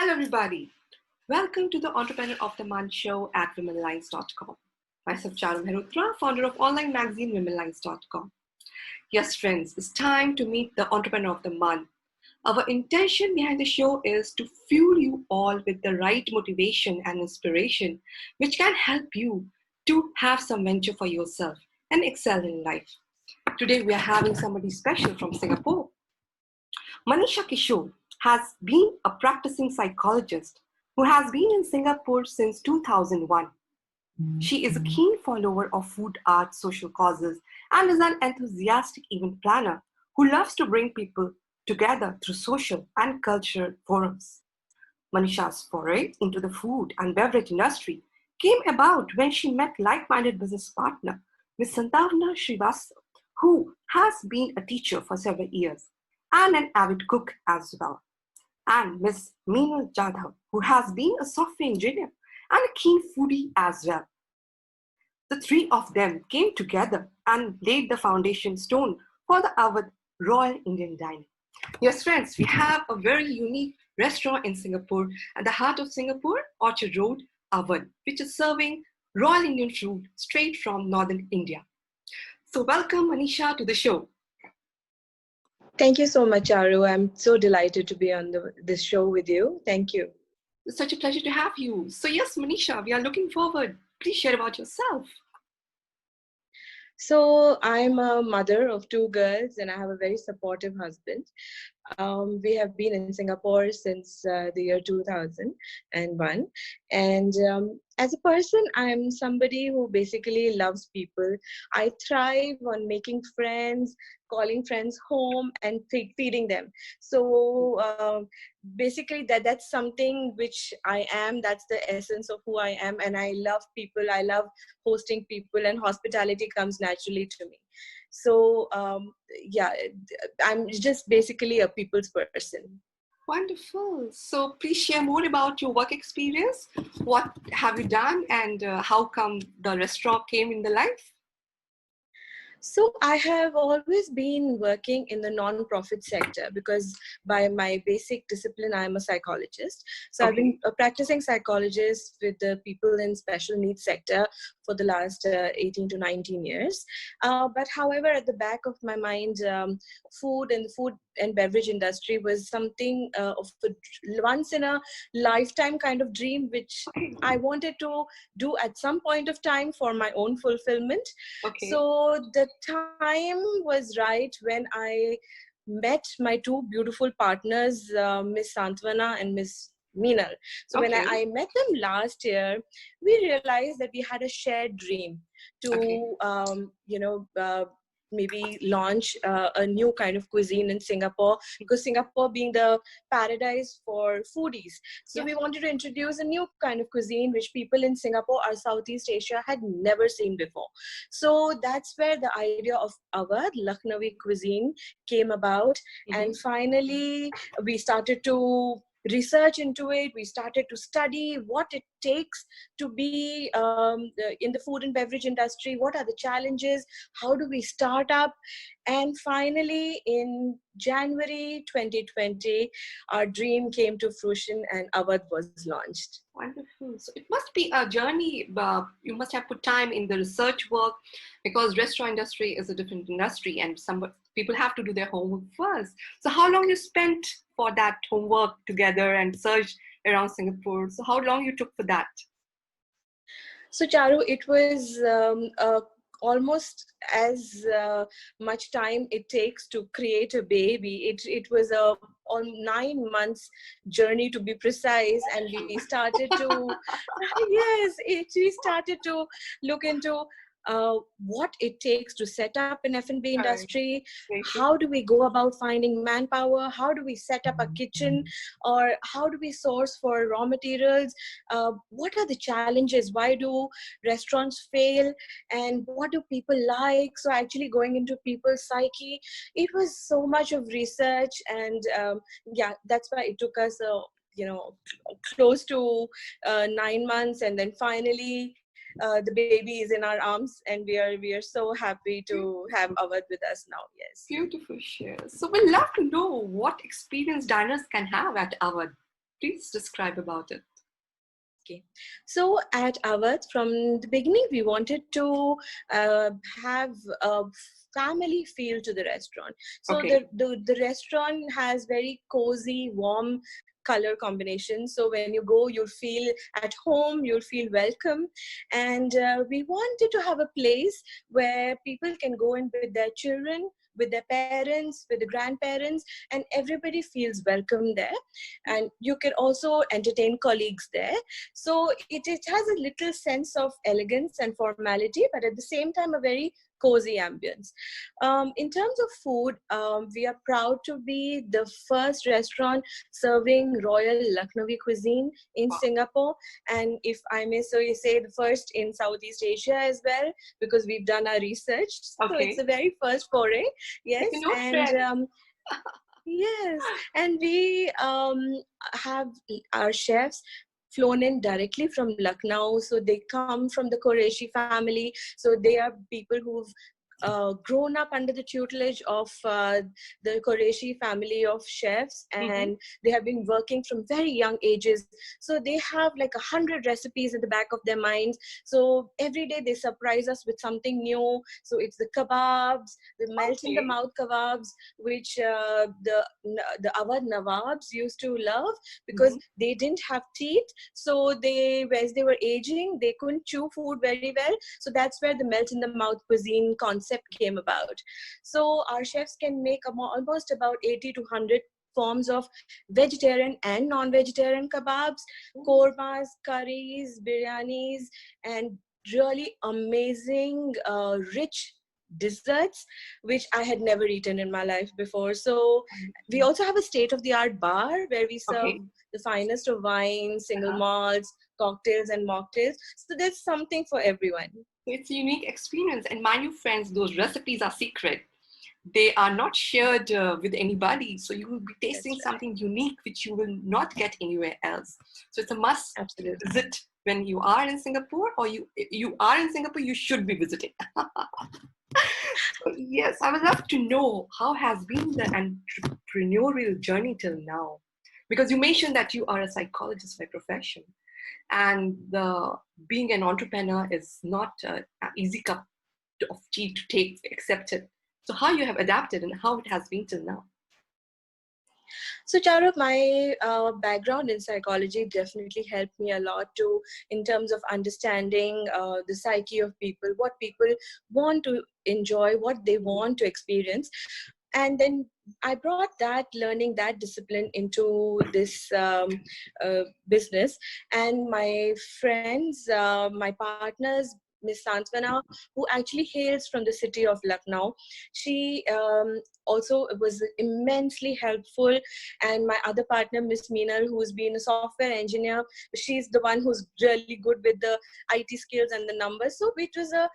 Hello, everybody. Welcome to the Entrepreneur of the Month show at Womenlines.com. Myself, Charu Mehrotra, founder of online magazine Womenlines.com. Yes, friends, it's time to meet the Entrepreneur of the Month. Our intention behind the show is to fuel you all with the right motivation and inspiration, which can help you to have some venture for yourself and excel in life. Today, we are having somebody special from Singapore. Manisha Kishore has been a practicing psychologist who has been in Singapore since 2001. She is a keen follower of food, art, social causes, and is an enthusiastic event planner who loves to bring people together through social and cultural forums. Manisha's foray into the food and beverage industry came about when she met like-minded business partner Ms. Santavana Srivastava, who has been a teacher for several years and an avid cook as well, and Ms. Meenal Jadhav, who has been a software engineer and a keen foodie as well. The three of them came together and laid the foundation stone for the Awadh Royal Indian Dining. Yes, friends, we have a very unique restaurant in Singapore at the heart of Singapore, Orchard Road, Awadh, which is serving Royal Indian food straight from Northern India. So welcome, Manisha, to the show. Thank you so much, Charu. I'm so delighted to be on this show with you. Thank you. It's such a pleasure to have you. So yes, Manisha, we are looking forward. Please share about yourself. So I'm a mother of two girls and I have a very supportive husband. We have been in Singapore since the year 2001. And as a person, I'm somebody who basically loves people. I thrive on making friends, calling friends home and feeding them. So basically that's something which I am. That's the essence of who I am. And I love people. I love hosting people, and hospitality comes naturally to me. So yeah, I'm just basically a people's person. Wonderful. So please share more about your work experience. What have you done and how come the restaurant came in the life? So I have always been working in the non-profit sector because by my basic discipline, I'm a psychologist. So I've been a practicing psychologist with the people in special needs sector for the last 18 to 19 years. But however, at the back of my mind, food and beverage industry was something of a once in a lifetime kind of dream, which I wanted to do at some point of time for my own fulfillment. So the time was right when I met my two beautiful partners, Miss Santavana and Miss Meenal. So when I met them last year, we realized that we had a shared dream to, maybe launch a new kind of cuisine in Singapore, because Singapore being the paradise for foodies. So we wanted to introduce a new kind of cuisine which people in Singapore or Southeast Asia had never seen before. So that's where the idea of Awadh, Lucknowi cuisine came about. And finally, we started to research into it. We started to study what it takes to be in the food and beverage industry. What are the challenges? How do we start up? And finally, in January 2020, our dream came to fruition and Awadh was launched. Wonderful. So it must be a journey. You must have put time in the research work, because restaurant industry is a different industry and some people have to do their homework first. So how long you spent for that homework together and search around Singapore? So how long you took for that? So Charu, it was almost as much time it takes to create a baby. It was a 9 months journey, to be precise, and we started to we started to look into what it takes to set up an F&B industry. How do we go about finding manpower? How do we set up a kitchen? Or how do we source for raw materials? What are the challenges? Why do restaurants fail? And what do people like? So actually going into people's psyche, it was so much of research. And that's why it took us close to 9 months. And then finally, the baby is in our arms, and we are so happy to have Awadh with us now. Yes. Beautiful share. So we'd love to know what experience diners can have at Awadh. Please describe about it. Okay. So at Awadh, from the beginning, we wanted to have a family feel to the restaurant. So Okay. the restaurant has very cozy, warm color combination. So when you go, you'll feel at home, you'll feel welcome. And we wanted to have a place where people can go in with their children, with their parents, with the grandparents, and everybody feels welcome there. And you can also entertain colleagues there. So it has a little sense of elegance and formality, but at the same time, a very cozy ambience. In terms of food, we are proud to be the first restaurant serving royal Lucknowi cuisine in Wow. Singapore. And if I may so you say, the first in Southeast Asia as well, because we've done our research. So it's Okay. the very first foray. Yes. Take a note, And friend. yes, and we have our chefs flown in directly from Lucknow. So they come from the Qureshi family. So they are people who've grown up under the tutelage of the Qureshi family of chefs, Mm-hmm. and they have been working from very young ages. So they have like 100 recipes in the back of their minds. So every day they surprise us with something new. So it's the kebabs, the melt in the Okay. mouth kebabs, which the Awadh Nawabs used to love because Mm-hmm. they didn't have teeth. So they, as they were aging, they couldn't chew food very well. So that's where the melt in the mouth cuisine concept came about. So our chefs can make almost about 80 to 100 forms of vegetarian and non-vegetarian kebabs, kormas, curries, biryanis, and really amazing, rich desserts, which I had never eaten in my life before. So we also have a state-of-the-art bar where we serve Okay. the finest of wines, single Uh-huh. malts, cocktails, and mocktails. So there's something for everyone. It's a unique experience. And mind you, friends, those recipes are secret. They are not shared with anybody. So you will be tasting That's right. something unique which you will not get anywhere else. So it's a must Absolutely. visit when you are in Singapore, or you are in Singapore, you should be visiting. Yes, I would love to know how has been the entrepreneurial journey till now. Because you mentioned that you are a psychologist by profession, and being an entrepreneur is not an easy cup of tea to take, accept it. So how you have adapted and how it has been till now. So, Charu, my background in psychology definitely helped me a lot to, in terms of understanding the psyche of people, what people want to enjoy, what they want to experience. And then I brought that learning, that discipline into this business. And my friends, my partners, Miss Santwana, who actually hails from the city of Lucknow, she also was immensely helpful. And my other partner, Miss Meenal, who's been a software engineer, she's the one who's really good with the IT skills and the numbers. So it was a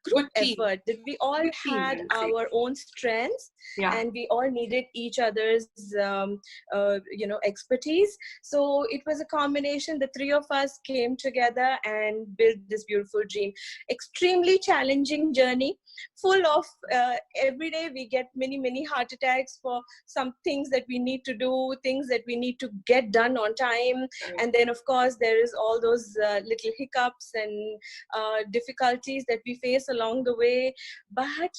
group Good team. effort that we all Good team, I had would say. our own strengths, Yeah. and we all needed each other's expertise. So it was a combination. The three of us came together and built this beautiful dream. Extremely challenging journey, full of every day we get many heart attacks for some things that we need to do, things that we need to get done on time. Correct. And then of course there is all those little hiccups and difficulties that we face along the way. But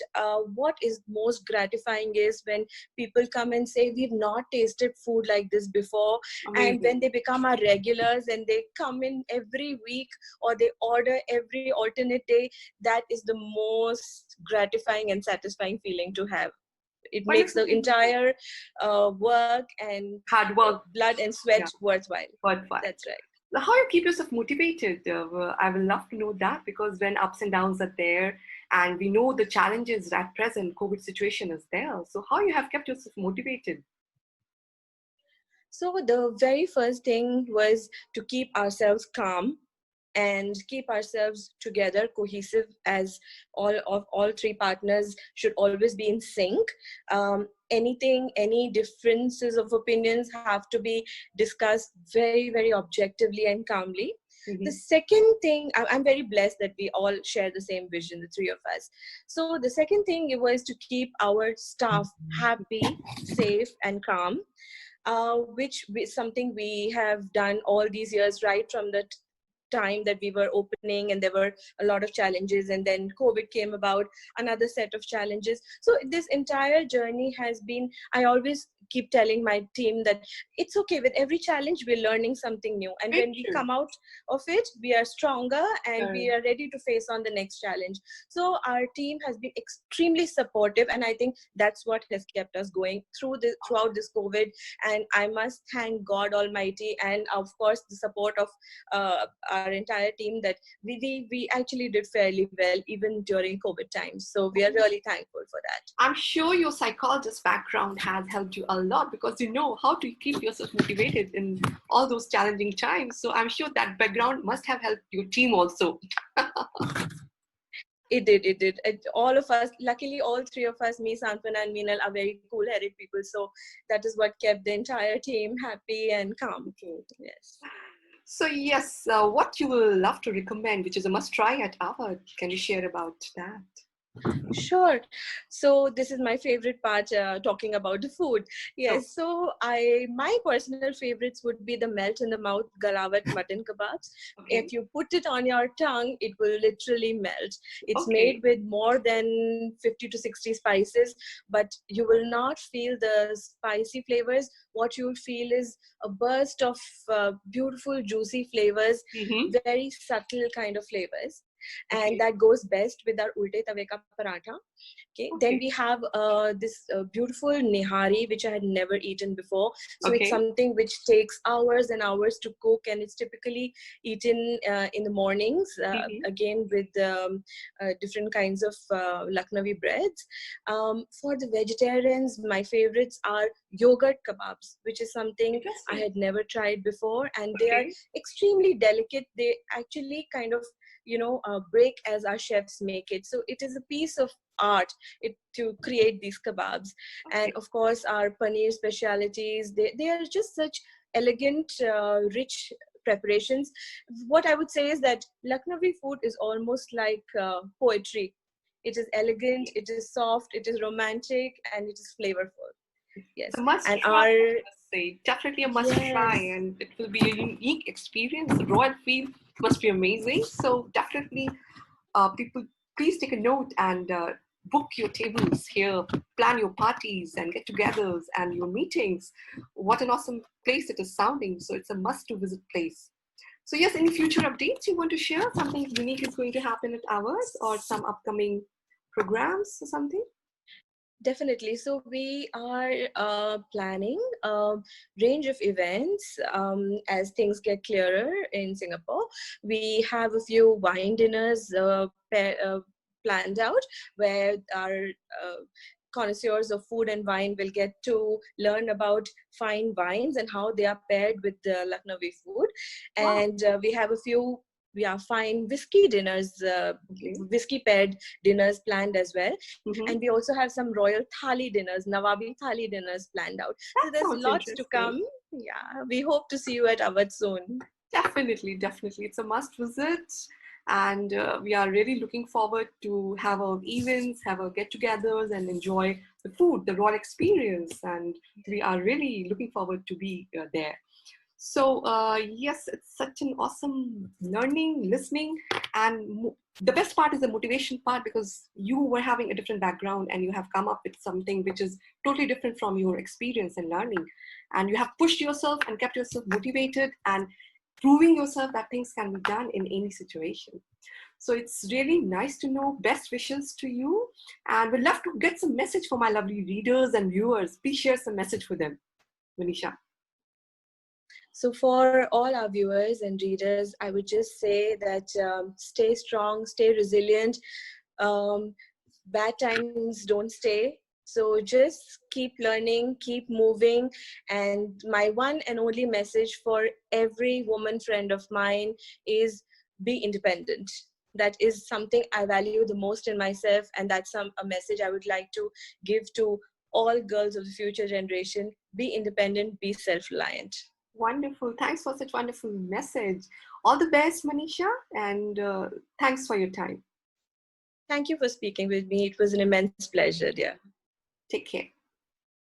what is most gratifying is when people come and say, we've not tasted food like this before. And when Amazing. they become our regulars and they come in every week or they order every alternate day, that is the most gratifying and satisfying feeling to have. It makes Wonderful the to hear. entire work and Hard work. blood and Yeah. sweat worthwhile. Worthwhile. That's right. Now, how you keep yourself motivated? I will love to know that, because when ups and downs are there, and we know the challenges at present, COVID situation is there. So how you have kept yourself motivated? So the very first thing was to keep ourselves calm and keep ourselves together, cohesive, as all three partners should always be in sync. Any differences of opinions have to be discussed very objectively and calmly. The Mm-hmm. second thing, I'm very blessed that we all share the same vision, the three of us. So the second thing was to keep our staff happy, safe, and calm. something we have done all these years, right from the time that we were opening, and there were a lot of challenges, and then COVID came about, another set of challenges. So this entire journey has been, I always keep telling my team that it's okay, with every challenge we're learning something new, and when Very we true. come out of it, we are stronger and we are ready to face on the next challenge. So our team has been extremely supportive, and I think that's what has kept us going throughout this COVID. And I must thank God Almighty, and of course the support of our entire team, that we actually did fairly well even during COVID times. So we are really thankful for that. I'm sure your psychologist background has helped you a lot, because you know how to keep yourself motivated in all those challenging times. So I'm sure that background must have helped your team also. It did. All of us, luckily, all three of us, me, Sanfana, and Meenal, are very cool-headed people. So that is what kept the entire team happy and calm. Yes. So yes, what you will love to recommend, which is a must-try at Awadh, can you share about that? Sure. So this is my favorite part, talking about the food. Yes. So my personal favorites would be the melt in the mouth Garawat mutton kebabs. Okay. If you put it on your tongue, it will literally melt. It's Okay. made with more than 50 to 60 spices, but you will not feel the spicy flavors. What you'll feel is a burst of beautiful, juicy flavors, very subtle kind of flavors. And that goes best with our ulte tawe ka paratha. Okay. Then we have this beautiful nihari, which I had never eaten before. So it's something which takes hours and hours to cook, and it's typically eaten in the mornings, again with different kinds of Lucknowi breads. For the vegetarians, my favorites are yogurt kebabs, which is something I had never tried before, and they are extremely delicate. They actually kind of break as our chefs make it. So it is a piece of art to create these kebabs. And of course our paneer specialities, they are just such elegant, rich preparations. What I would say is that Lucknowi food is almost like poetry. It is elegant, it is soft, it is romantic, and it is flavorful. Yes. It's a must and try, I must say. Definitely a must try, and it will be a unique experience. The royal feel must be amazing. So definitely, people, please take a note and book your tables here, plan your parties and get-togethers and your meetings. What an awesome place it is sounding. So it's a must-to-visit place. So yes, any future updates you want to share? Something unique is going to happen at Awadh, or some upcoming programs or something? Definitely. So we are planning a range of events as things get clearer in Singapore. We have a few wine dinners planned out, where our connoisseurs of food and wine will get to learn about fine wines and how they are paired with the Lucknowi food. And we have fine whiskey dinners, whiskey paired dinners planned as well. And we also have some royal thali dinners, Nawabi thali dinners planned out. So there's lots to come. Yeah, we hope to see you at Awadh soon. Definitely. It's a must visit. And we are really looking forward to have our events, have our get-togethers, and enjoy the food, the raw experience. And we are really looking forward to be there. So yes, it's such an awesome learning, listening, and the best part is the motivation part, because you were having a different background and you have come up with something which is totally different from your experience and learning, and you have pushed yourself and kept yourself motivated and proving yourself that things can be done in any situation. So it's really nice to know. Best wishes to you, and we'd love to get some message for my lovely readers and viewers. Please share some message for them, Manisha. So for all our viewers and readers, I would just say that stay strong, stay resilient. Bad times don't stay. So just keep learning, keep moving. And my one and only message for every woman friend of mine is be independent. That is something I value the most in myself. And that's a message I would like to give to all girls of the future generation. Be independent, be self-reliant. Wonderful. Thanks for such wonderful message. All the best, Manisha, and thanks for your time. Thank you for speaking with me. It was an immense pleasure, dear. Take care.